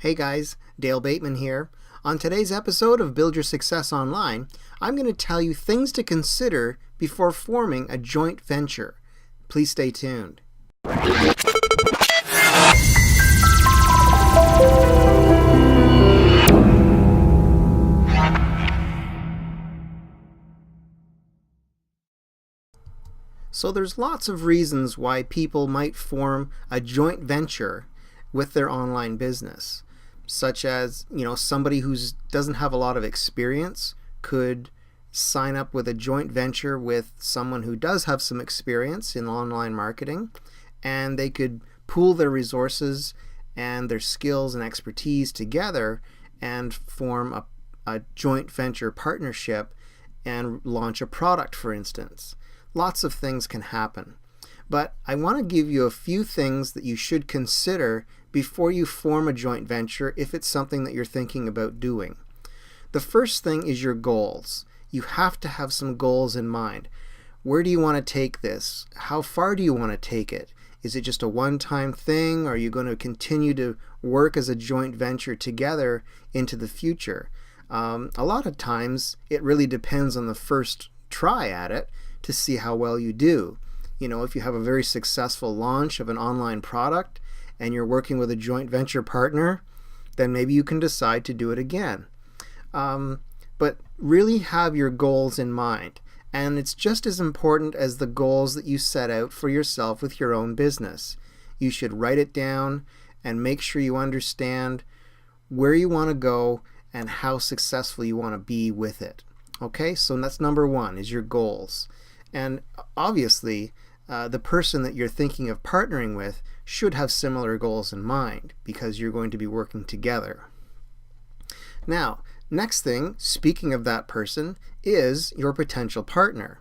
Hey guys, Dale Bateman here. On today's episode of Build Your Success Online, I'm going to tell you things to consider before forming a joint venture. Please stay tuned. So there's lots of reasons why people might form a joint venture with their online business, such as, somebody who doesn't have a lot of experience could sign up with a joint venture with someone who does have some experience in online marketing, and they could pool their resources and their skills and expertise together and form a joint venture partnership and launch a product, for instance. Lots of things can happen. But I want to give you a few things that you should consider before you form a joint venture if it's something that you're thinking about doing. The first thing is your goals. You have to have some goals in mind. Where do you want to take this? How far do you want to take it? Is it just a one-time thing? Are you going to continue to work as a joint venture together into the future? A lot of times it really depends on the first try at it to see how well you do. If you have a very successful launch of an online product and you're working with a joint venture partner, then maybe you can decide to do it again. But really have your goals in mind. And it's just as important as the goals that you set out for yourself with your own business. You should write it down and make sure you understand where you want to go and how successful you want to be with it. Okay, so that's number one, is your goals. And obviously, the person that you're thinking of partnering with should have similar goals in mind because you're going to be working together. Now, next thing, speaking of that person, is your potential partner.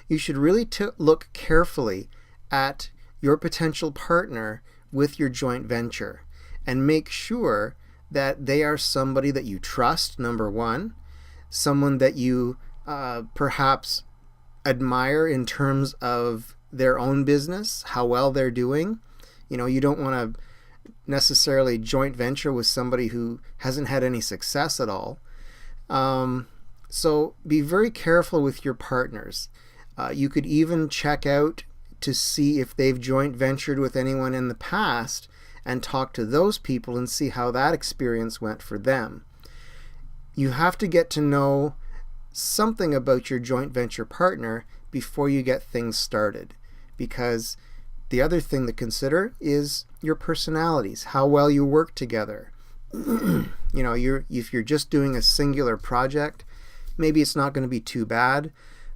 You should really look carefully at your potential partner with your joint venture and make sure that they are somebody that you trust, number one, someone that you perhaps admire in terms of their own business, how well they're doing. You don't want to necessarily joint venture with somebody who hasn't had any success at all. So be very careful with your partners. You could even check out to see if they've joint ventured with anyone in the past and talk to those people and see how that experience went for them. You have to get to know something about your joint venture partner before you get things started, because the other thing to consider is your personalities, how well you work together. If you're just doing a singular project, maybe it's not going to be too bad,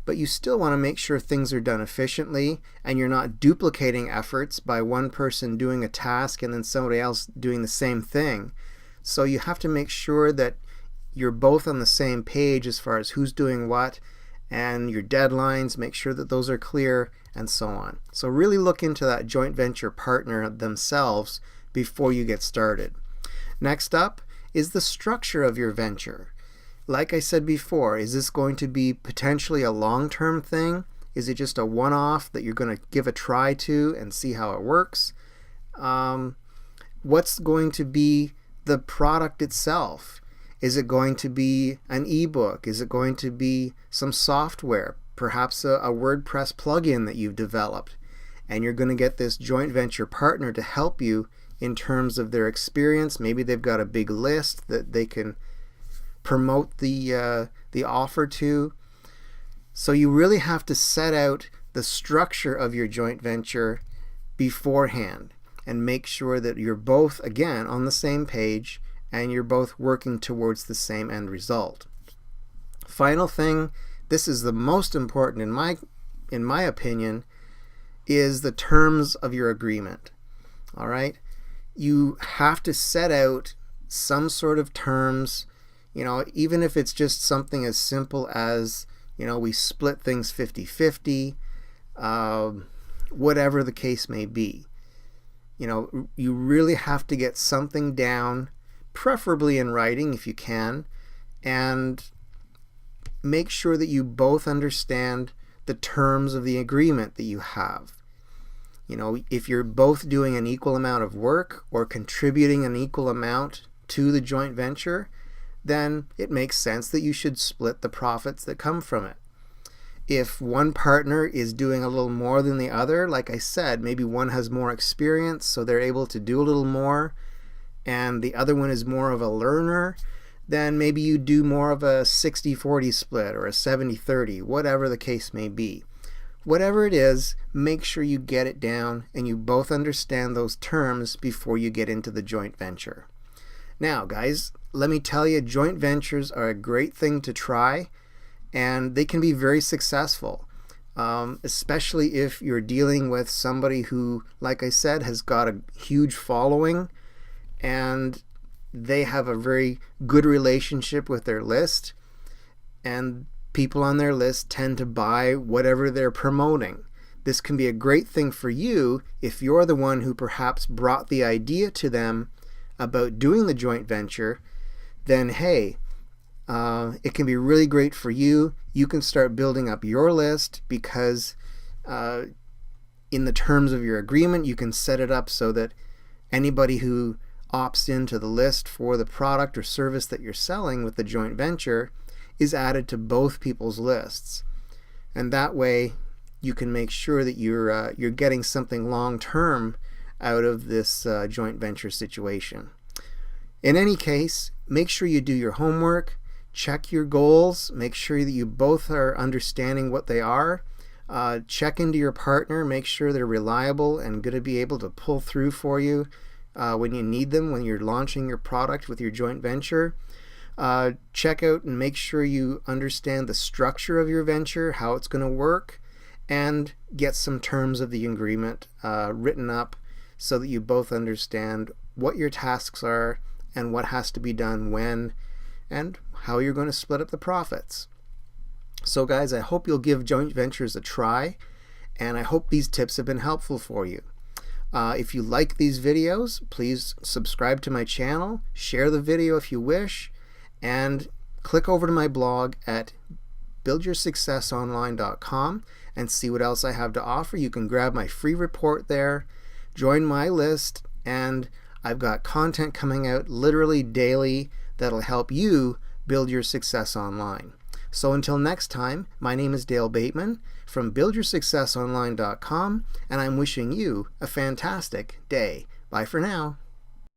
but you still want to make sure things are done efficiently and you're not duplicating efforts by one person doing a task and then somebody else doing the same thing. So you have to make sure that you're both on the same page as far as who's doing what and your deadlines, make sure that those are clear, and so on. So really look into that joint venture partner themselves before you get started. Next up is the structure of your venture. Like I said before, is this going to be potentially a long-term thing? Is it just a one-off that you're going to give a try to and see how it works? What's going to be the product itself? Is it going to be an ebook? Is it going to be some software? Perhaps a WordPress plugin that you've developed, and you're going to get this joint venture partner to help you in terms of their experience. Maybe they've got a big list that they can promote the offer to. So you really have to set out the structure of your joint venture beforehand and make sure that you're both, again, on the same page and you're both working towards the same end result. Final thing, this is the most important in my opinion, is the terms of your agreement. All right? You have to set out some sort of terms, even if it's just something as simple as, we split things 50-50, whatever the case may be. You really have to get something down, preferably in writing if you can, and make sure that you both understand the terms of the agreement that you have. If you're both doing an equal amount of work or contributing an equal amount to the joint venture, then it makes sense that you should split the profits that come from it. If one partner is doing a little more than the other, like I said, maybe one has more experience, so they're able to do a little more, and the other one is more of a learner, then maybe you do more of a 60-40 split or a 70-30, whatever the case may be. Whatever it is, make sure you get it down and you both understand those terms before you get into the joint venture. Now, guys, let me tell you, joint ventures are a great thing to try, and they can be very successful, especially if you're dealing with somebody who, like I said, has got a huge following and they have a very good relationship with their list, and people on their list tend to buy whatever they're promoting. This can be a great thing for you if you're the one who perhaps brought the idea to them about doing the joint venture. Then hey, it can be really great for you. You can start building up your list because in the terms of your agreement you can set it up so that anybody who opts into the list for the product or service that you're selling with the joint venture is added to both people's lists, and that way you can make sure that you're getting something long term out of this joint venture situation. In any case, make sure you do your homework, check your goals, make sure that you both are understanding what they are, check into your partner, make sure they're reliable and going to be able to pull through for you when you need them, when you're launching your product with your joint venture. Check out and make sure you understand the structure of your venture, how it's going to work, and get some terms of the agreement written up so that you both understand what your tasks are and what has to be done when, and how you're going to split up the profits. So guys, I hope you'll give joint ventures a try, and I hope these tips have been helpful for you. If you like these videos, please subscribe to my channel, share the video if you wish, and click over to my blog at buildyoursuccessonline.com and see what else I have to offer. You can grab my free report there, join my list, and I've got content coming out literally daily that'll help you build your success online. So until next time, my name is Dale Bateman from buildyoursuccessonline.com, and I'm wishing you a fantastic day. Bye for now.